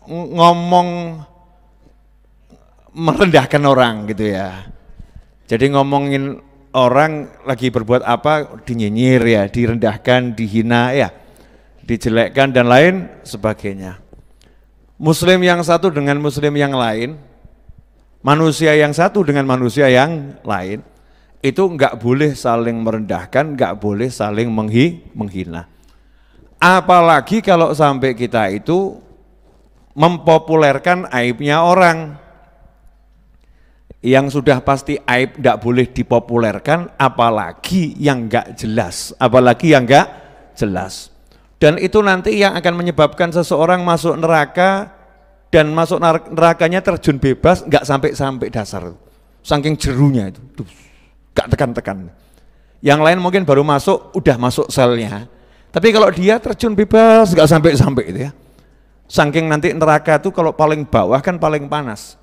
ngomong merendahkan orang gitu ya. Jadi ngomongin orang lagi berbuat apa dinyinyir ya, direndahkan, dihina ya, dijelekkan dan lain sebagainya. Muslim yang satu dengan muslim yang lain, manusia yang satu dengan manusia yang lain, itu enggak boleh saling merendahkan, enggak boleh saling menghina. Apalagi kalau sampai kita itu mempopulerkan aibnya orang. Yang sudah pasti aib enggak boleh dipopulerkan, apalagi yang enggak jelas, apalagi yang enggak jelas. Dan itu nanti yang akan menyebabkan seseorang masuk neraka, dan masuk nerakanya terjun bebas, enggak sampai dasar. Saking jerunya itu, enggak tekan-tekan. Yang lain mungkin baru masuk, udah masuk selnya. Tapi kalau dia terjun bebas, enggak sampai itu ya. Saking nanti neraka itu kalau paling bawah kan paling panas.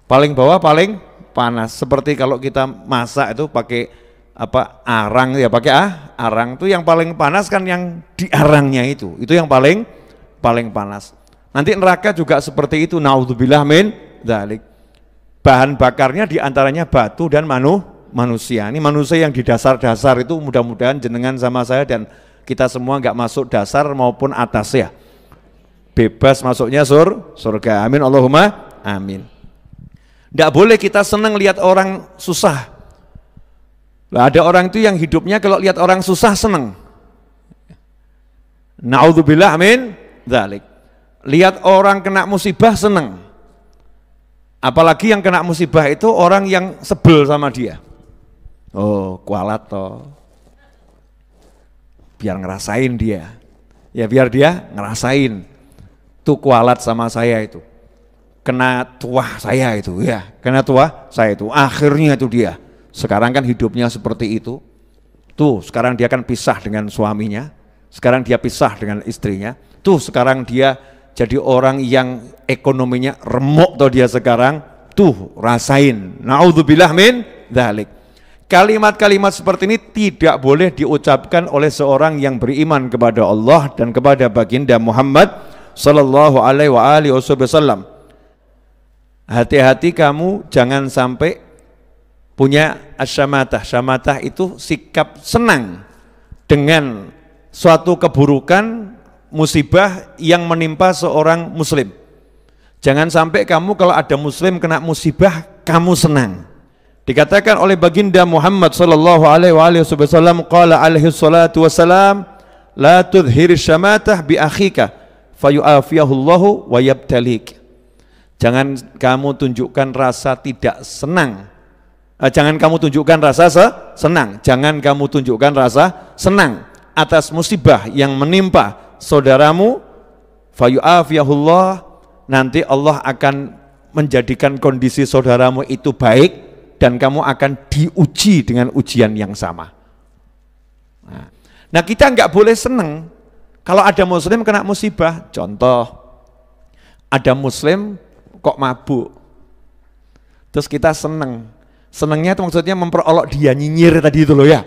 Paling bawah paling panas. Seperti kalau kita masak itu pakai arang ya, pakai arang itu yang paling panas kan yang di arangnya itu yang paling panas. Nanti neraka juga seperti itu, naudzubillah min dzalik. Bahan bakarnya diantaranya batu dan manusia. Ini manusia yang di dasar-dasar itu mudah-mudahan jenengan sama saya dan kita semua enggak masuk dasar maupun atas ya. Bebas masuknya surga. Amin Allahumma amin. Enggak boleh kita senang lihat orang susah. Nah, ada orang itu yang hidupnya kalau lihat orang susah senang. Naudzubillah min dzalik. Lihat orang kena musibah senang. Apalagi yang kena musibah itu orang yang sebel sama dia. Oh, kualat toh. Biar ngerasain dia. Ya biar dia ngerasain. Tuh kualat sama saya itu. Kena tuah saya itu ya. Kena tuah saya itu. Akhirnya itu dia. Sekarang kan hidupnya seperti itu. Tuh sekarang dia kan pisah dengan suaminya. Sekarang dia pisah dengan istrinya. Tuh sekarang dia jadi orang yang ekonominya remuk tuh dia sekarang. Tuh rasain. Naudzubillah min dzalik. Kalimat-kalimat seperti ini tidak boleh diucapkan oleh seorang yang beriman kepada Allah dan kepada baginda Muhammad sallallahu alaihi wasallam. Hati-hati kamu jangan sampai punya asyamatah. Syamatah itu sikap senang dengan suatu keburukan, musibah yang menimpa seorang muslim. Jangan sampai kamu kalau ada muslim kena musibah, kamu senang. Dikatakan oleh baginda Muhammad sallallahu alaihi wasallam, qala alaihi salatu wassalam, la tudhhir syamatah bi akhika fayu'afiyahullahu wa yabtalik. Jangan kamu tunjukkan rasa tidak senang. Jangan kamu tunjukkan rasa senang. Jangan kamu tunjukkan rasa senang atas musibah yang menimpa saudaramu. Fayu'afiyahullah, nanti Allah akan menjadikan kondisi saudaramu itu baik dan kamu akan diuji dengan ujian yang sama. Nah kita nggak boleh senang kalau ada muslim kena musibah. Contoh, ada muslim kok mabuk, terus kita senang. Senangnya itu maksudnya memperolok dia, nyinyir tadi itu loh ya.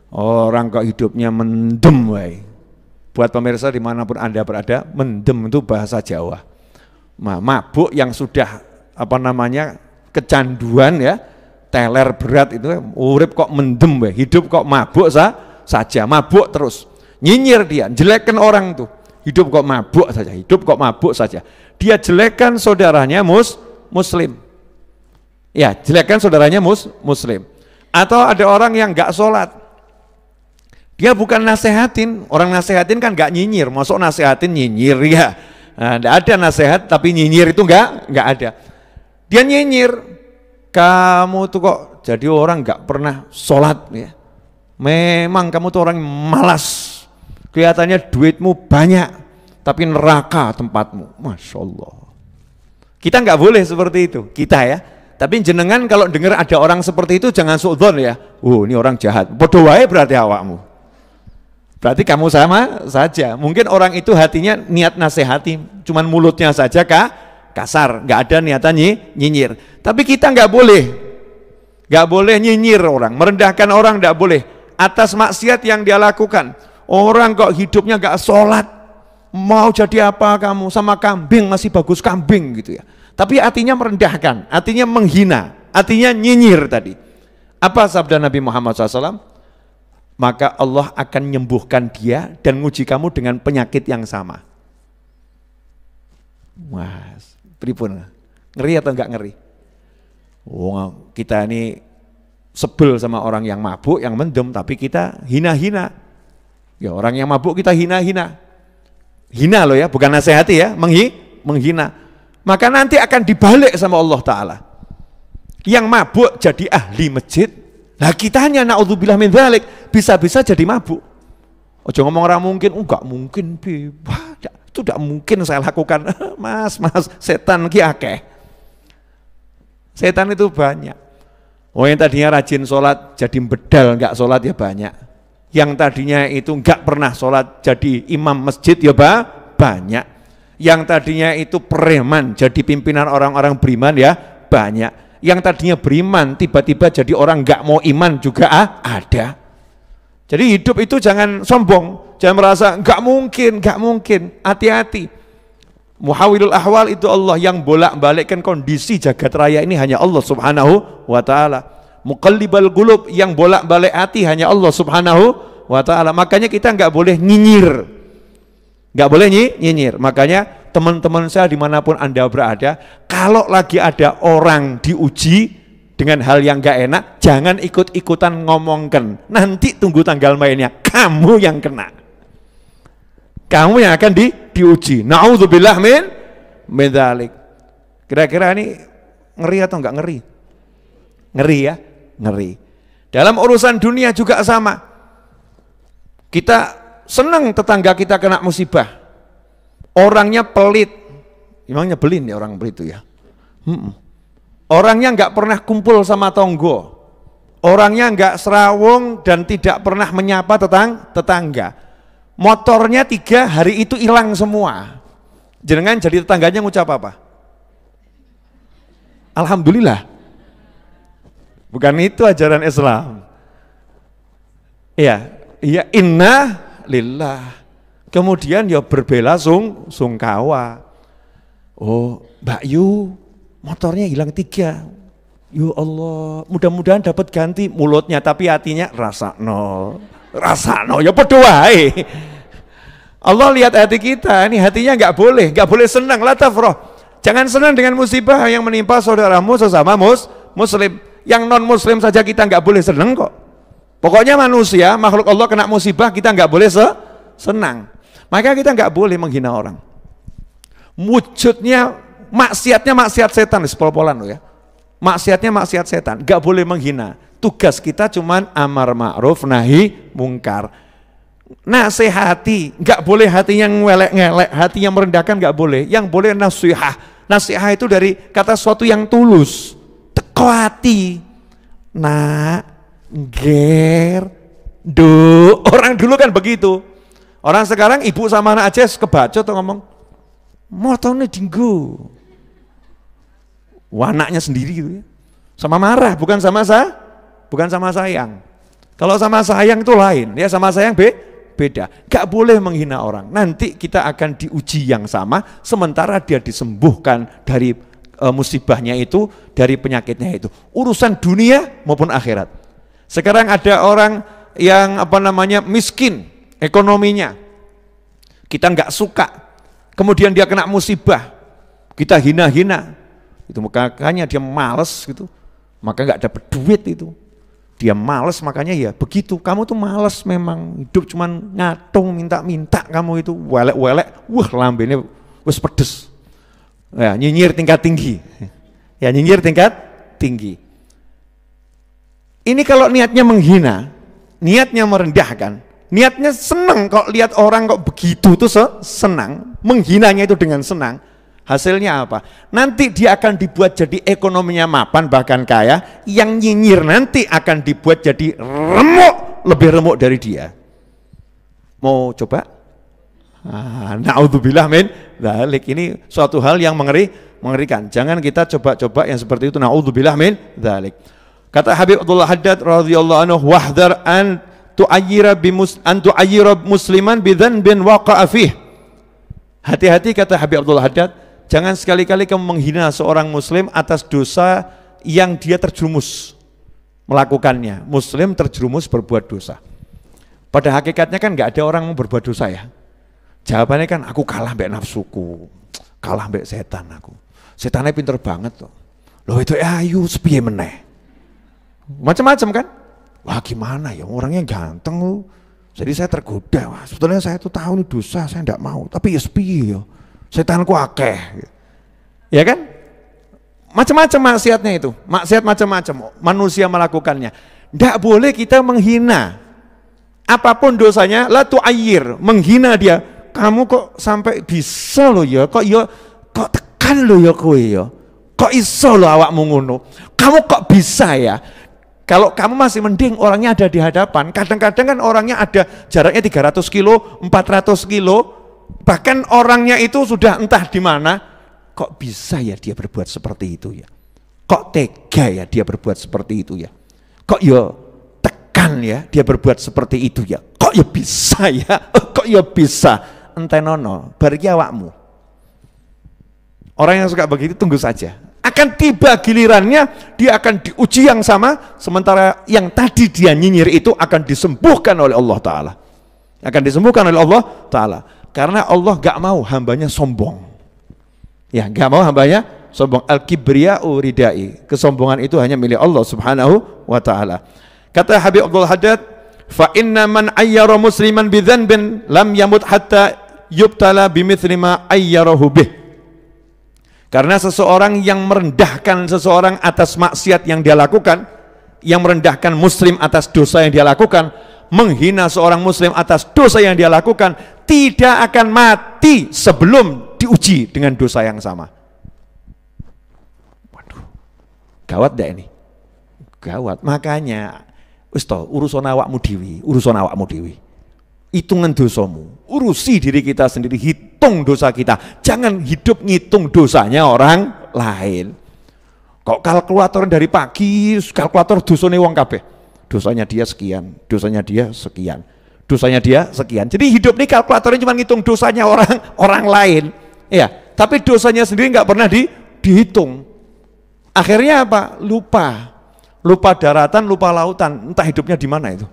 Orang kok hidupnya mendem wae. Buat pemirsa dimanapun Anda berada, mendem itu bahasa Jawa. Mabuk yang sudah kecanduan ya, teler berat itu, urip kok mendem wae, hidup kok mabuk saja, mabuk terus. Nyinyir dia, jelekkan orang tuh. Hidup kok mabuk saja, hidup kok mabuk saja. Dia jelekkan saudaranya muslim. Ya, jelekkan saudaranya muslim. Atau ada orang yang enggak sholat. Dia bukan nasehatin, orang nasehatin kan enggak nyinyir, masuk nasehatin nyinyir ya. Nah, enggak ada nasehat tapi nyinyir itu enggak ada. Dia nyinyir, kamu tuh kok jadi orang enggak pernah sholat ya. Memang kamu tuh orang malas, kelihatannya duitmu banyak, tapi neraka tempatmu. Masya Allah. Kita enggak boleh seperti itu, kita ya. Tapi jenengan kalau dengar ada orang seperti itu jangan suudzon ya. Ini orang jahat. Bodoh wae berarti awakmu. Berarti kamu sama saja. Mungkin orang itu hatinya niat nasihati, cuman mulutnya saja kasar, nggak ada niatan nyinyir. Tapi kita nggak boleh nyinyir orang, merendahkan orang nggak boleh atas maksiat yang dia lakukan. Orang kok hidupnya nggak sholat, mau jadi apa kamu, sama kambing masih bagus kambing gitu ya. Tapi artinya merendahkan, artinya menghina, artinya nyinyir tadi. Apa sabda Nabi Muhammad SAW? Maka Allah akan menyembuhkan dia dan nguji kamu dengan penyakit yang sama. Mas, pripun? Ngeri atau enggak ngeri? Oh, kita ini sebel sama orang yang mabuk, yang mendem, tapi kita hina-hina. Ya orang yang mabuk kita hina-hina. Hina loh ya, bukan nasihati ya, menghina. Maka nanti akan dibalik sama Allah Ta'ala. Yang mabuk jadi ahli masjid, nah kita hanya na'udzubillah min dzalik, bisa-bisa jadi mabuk. Ojo ngomong orang mungkin, enggak mungkin, itu tidak mungkin saya lakukan. Mas, setan ki akeh. Setan itu banyak. Oh yang tadinya rajin sholat jadi bedal enggak sholat ya banyak. Yang tadinya itu enggak pernah sholat jadi imam masjid ya banyak. Yang tadinya itu preman jadi pimpinan orang-orang beriman ya banyak. Yang tadinya beriman tiba-tiba jadi orang enggak mau iman juga ada. Jadi hidup itu jangan sombong, jangan merasa enggak mungkin, hati-hati. Muhawilul ahwal itu Allah, yang bolak-balikkan kondisi jagat raya ini hanya Allah Subhanahu wa ta'ala. Muqallibal qulub, yang bolak-balik hati hanya Allah Subhanahu wa ta'ala. Makanya kita nggak boleh nyinyir, nggak boleh nyinyir. Makanya teman-teman saya dimanapun Anda berada, kalau lagi ada orang diuji dengan hal yang nggak enak, jangan ikut-ikutan ngomongkan. Nanti tunggu tanggal mainnya, kamu yang kena, kamu yang akan diuji. Na'udzubillah min dzalik. Kira-kira ini ngeri atau enggak ngeri? Ngeri ya, ngeri. Dalam urusan dunia juga sama. Kita senang tetangga kita kena musibah. Orangnya pelit. Emang nyebelin ya orang pelit itu ya. Orangnya enggak pernah kumpul sama tonggo. Orangnya enggak serawung dan tidak pernah menyapa tetangga. Motornya 3 hari itu hilang semua. Jenengan jadi tetangganya ngucap apa? Alhamdulillah. Bukan itu ajaran Islam. Iya, inna lillah. Kemudian ya berbela sungkawa. Oh, Mbak Yu, motornya hilang 3. Ya Allah, mudah-mudahan dapat ganti. Mulutnya tapi hatinya rasakno ya padha wae. Allah lihat hati kita, ini hatinya nggak boleh senang, la tafrah. Jangan senang dengan musibah yang menimpa saudaramu sesama muslim. Yang non muslim saja kita nggak boleh senang kok. Pokoknya manusia, makhluk Allah kena musibah kita nggak boleh senang. Maka kita nggak boleh menghina orang. Wujudnya maksiatnya maksiat setan, sepol-polan loh ya. Maksiatnya maksiat setan, nggak boleh menghina. Tugas kita cuman amar ma'ruf nahi mungkar. Nasihati, nggak boleh hati yang ngelek-ngelek, hati yang merendahkan nggak boleh. Yang boleh nasihah. Nasihah itu dari kata suatu yang tulus, teko hati. Nak, ger, do. Orang dulu kan begitu. Orang sekarang ibu sama anak aja kebacot tuh ngomong, motornya dinggo. Anaknya sendiri gitu ya. Sama marah, bukan sama sayang. Kalau sama sayang itu lain, ya sama sayang beda. Gak boleh menghina orang. Nanti kita akan diuji yang sama, sementara dia disembuhkan dari musibahnya itu, dari penyakitnya itu. Urusan dunia maupun akhirat. Sekarang ada orang yang miskin ekonominya, kita nggak suka, kemudian dia kena musibah, kita hina-hina, itu makanya dia males gitu. Maka nggak dapat duit itu, dia males, makanya ya begitu. Kamu tuh males memang, hidup cuman ngatung minta-minta, kamu itu welek-welek, lambene wis pedes ya, nyinyir tingkat tinggi ya, nyinyir tingkat tinggi. Ini kalau niatnya menghina, niatnya merendahkan, niatnya senang kok lihat orang kok begitu tuh senang, menghinanya itu dengan senang. Hasilnya apa? Nanti dia akan dibuat jadi ekonominya mapan bahkan kaya, yang nyinyir nanti akan dibuat jadi remuk, lebih remuk dari dia. Mau coba? Na'udzubillah min dzalik. Ini suatu hal yang mengerikan. Jangan kita coba-coba yang seperti itu. Na'udzubillah min dzalik. Kata Habib Abdullah Haddad radhiyallahu anhu, wahdar an tu'ayyira musliman bidzanbin waqa'a fih. Hati-hati kata Habib Abdul Haddad, jangan sekali-kali kamu menghina seorang muslim atas dosa yang dia terjerumus melakukannya. Muslim terjerumus berbuat dosa. Pada hakikatnya kan nggak ada orang yang berbuat dosa ya. Jawabannya kan aku kalah mbek nafsuku, kalah mbek setan aku. Setannya pinter banget tuh. Loh itu ayu sepiye meneh. Macam-macam kan? Wah gimana ya, orangnya ganteng loh. Jadi saya tergoda, wah sebetulnya saya tuh tahu nih dosa, saya enggak mau, tapi ya sepiye ya, setanku akeh. Ya kan? Macam-macam maksiatnya itu, maksiat macam-macam, manusia melakukannya. Enggak boleh kita menghina, apapun dosanya, la tu'ayyir, menghina dia. Kamu kok sampai bisa loh ya, kok tekan loh ya kowe ya, kok iso loh awakmu ngono, kamu kok bisa ya. Kalau kamu masih mending orangnya ada di hadapan, kadang-kadang kan orangnya ada jaraknya 300 kilo, 400 kilo, bahkan orangnya itu sudah entah di mana, kok bisa ya dia berbuat seperti itu ya? Kok tega ya dia berbuat seperti itu ya? Kok ya tekan ya dia berbuat seperti itu ya? Kok ya bisa ya? Kok ya bisa? Entenono, bari awakmu. Orang yang suka begitu tunggu saja. Akan tiba gilirannya dia akan diuji yang sama, sementara yang tadi dia nyinyir itu akan disembuhkan oleh Allah Ta'ala, akan disembuhkan oleh Allah Ta'ala, karena Allah gak mau hambanya sombong ya, gak mau hambanya sombong. Al-kibriya'u ridai, kesombongan itu hanya milik Allah Subhanahu wa Ta'ala. Kata Habib Abdul Haddad, fa inna man ayyara musliman bidzanbin lam yamut hatta yubtala bimithli ma ayyarahu bih. Karena seseorang yang merendahkan seseorang atas maksiat yang dia lakukan, yang merendahkan muslim atas dosa yang dia lakukan, menghina seorang muslim atas dosa yang dia lakukan, tidak akan mati sebelum diuji dengan dosa yang sama. Waduh, gawat deh ini, gawat. Makanya, urusan awakmu dewi, hitungan dosamu, urusi diri kita sendiri, hitung dosa kita, jangan hidup ngitung dosanya orang lain. Kok kalkulator dari pagi, kalkulator dosanya wong kabeh, dosanya dia sekian, dosanya dia sekian, dosanya dia sekian. Jadi hidup ini kalkulatornya cuma ngitung dosanya orang lain, ya. Tapi dosanya sendiri nggak pernah dihitung. Akhirnya apa? Lupa daratan, lupa lautan. Entah hidupnya di mana itu.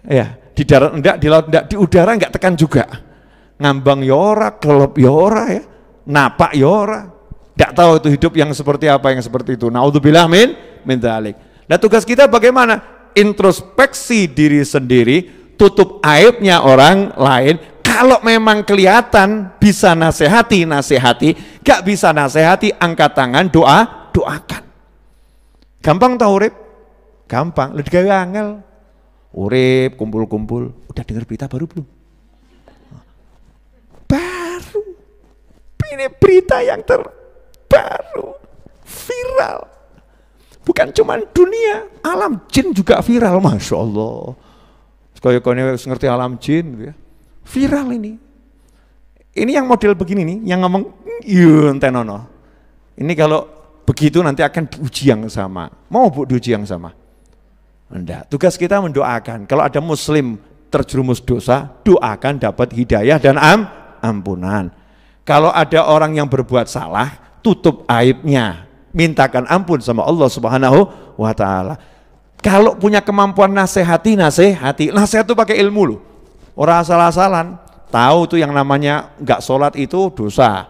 Ya, di darat enggak, di laut enggak, di udara enggak tekan juga. Ngambang ya ora, kelep ya ora ya, napak ya ora. Enggak tahu itu hidup yang seperti apa, yang seperti itu. Naudzubillah min dzalik. Nah, tugas kita bagaimana? Introspeksi diri sendiri, tutup aibnya orang lain. Kalau memang kelihatan bisa nasihati, gak bisa nasihati, angkat tangan, doakan. Gampang tau urip? Gampang, lu digawe angel. Urip, kumpul-kumpul, udah dengar berita baru belum? Baru, ini berita yang terbaru, viral. Bukan cuma dunia, alam jin juga viral, Masya Allah. Kaya-kaya ngerti alam jin, ya. Viral ini. Ini yang model begini nih, yang ngomong, tenono. Ini kalau begitu nanti akan diuji yang sama. Mau bu diuji yang sama? Enggak, tugas kita mendoakan. Kalau ada muslim terjerumus dosa, doakan dapat hidayah dan ampunan. Kalau ada orang yang berbuat salah, tutup aibnya, mintakan ampun sama Allah Subhanahu wa Ta'ala. Kalau punya kemampuan nasihati. Nasihat itu pakai ilmu loh, orang asal-asalan. Tahu tuh yang namanya enggak sholat itu dosa.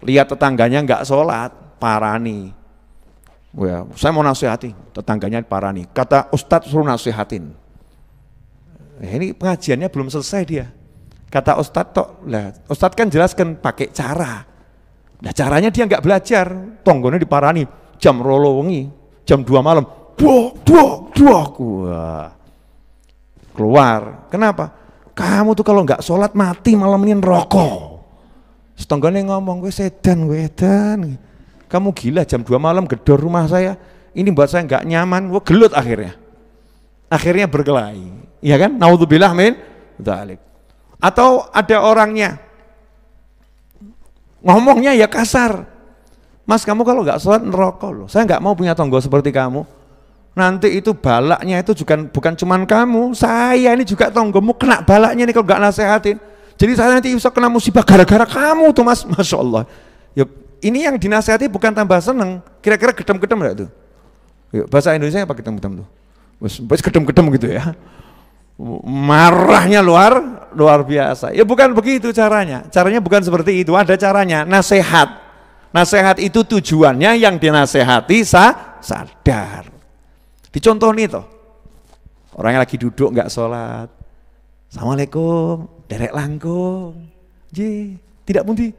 Lihat tetangganya enggak sholat, parani. Ya, saya mau nasihati, tetangganya parani. Kata Ustadz suruh nasihatin. Ini pengajiannya belum selesai dia. Kata Ustadz Ustadz kan jelaskan pakai cara. Nah caranya dia nggak belajar. Tonggonya diparani jam rolo wengi, jam 2 malam. Keluar. Kenapa? Kamu tuh kalau nggak sholat mati malam ini rokok. Setonggone ngomong, gue sedan. Kamu gila jam 2 malam gedor rumah saya, ini buat saya nggak nyaman, wah gelut akhirnya berkelahi, ya kan? Naudzubillah min dzalik. Atau ada orangnya ngomongnya ya kasar, Mas kamu kalau nggak sholat neraka loh, saya nggak mau punya tonggo seperti kamu. Nanti itu balaknya itu bukan cuman kamu, saya ini juga tonggomu kena balaknya nih kalau nggak nasehatin. Jadi saya nanti bisa kena musibah gara-gara kamu tuh mas, masya Allah. Ya, ini yang dinasihati bukan tambah seneng, kira-kira gedem-gedem enggak tuh? Yuk, bahasa Indonesia apa gedem-gedem tuh? Wes gedem-gedem gitu ya. Marahnya luar biasa. Ya bukan begitu caranya. Caranya bukan seperti itu, ada caranya. Nasihat. Nasihat itu tujuannya yang dinasehati sadar. Dicontoh nih toh. Orangnya lagi duduk nggak sholat. Assalamualaikum, derek langkung. Tidak pundi.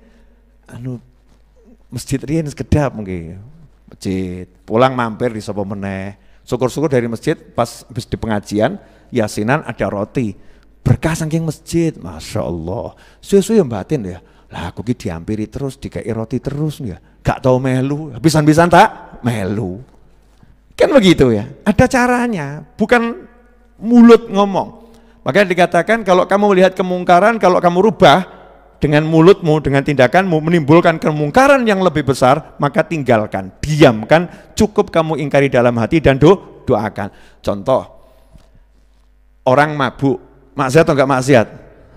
Masjid riyen sekedap mungkin. Masjid, pulang mampir di sapa meneh. Syukur-syukur dari masjid pas habis di pengajian yasinan ada roti. Berkah saking masjid, masya Allah. Suwe-suwe yang batin ya. Lah aku ki diampiri terus, dikai roti terus ya. Gak tahu melu, habisan-habisan tak melu. Kan begitu ya. Ada caranya, bukan mulut ngomong. Makanya dikatakan kalau kamu melihat kemungkaran, kalau kamu rubah dengan mulutmu, dengan tindakanmu menimbulkan kemungkaran yang lebih besar, maka tinggalkan, diamkan, cukup kamu ingkari dalam hati dan doakan. Contoh, orang mabuk, maksiat atau enggak maksiat?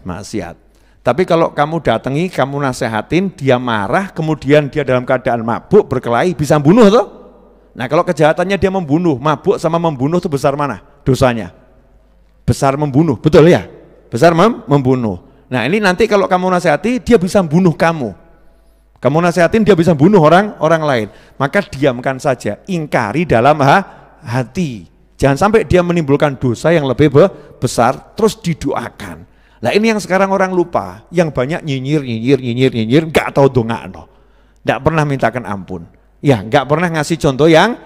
Maksiat. Tapi kalau kamu datangi, kamu nasehatin, dia marah, kemudian dia dalam keadaan mabuk, berkelahi, bisa bunuh tuh? Nah kalau kejahatannya dia membunuh, mabuk sama membunuh itu besar mana dosanya? Besar membunuh, betul ya? Besar membunuh. Nah ini nanti kalau kamu nasihati, dia bisa bunuh kamu. Kamu nasihatin, dia bisa bunuh orang lain. Maka diamkan saja, ingkari dalam hati. Jangan sampai dia menimbulkan dosa yang lebih besar, terus didoakan. Nah ini yang sekarang orang lupa, yang banyak nyinyir, gak tahu dongakno. Gak pernah mintakan ampun. Ya, gak pernah ngasih contoh yang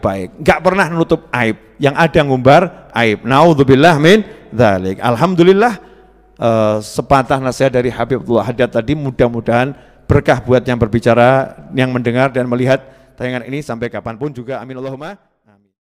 baik. Gak pernah nutup aib, yang ada ngumbar aib. Naudzubillah min dzalik. Alhamdulillah. Sepatah nasihat dari Habib Abdullah Haddad tadi mudah-mudahan berkah buat yang berbicara, yang mendengar dan melihat tayangan ini sampai kapanpun juga, amin Allahumma.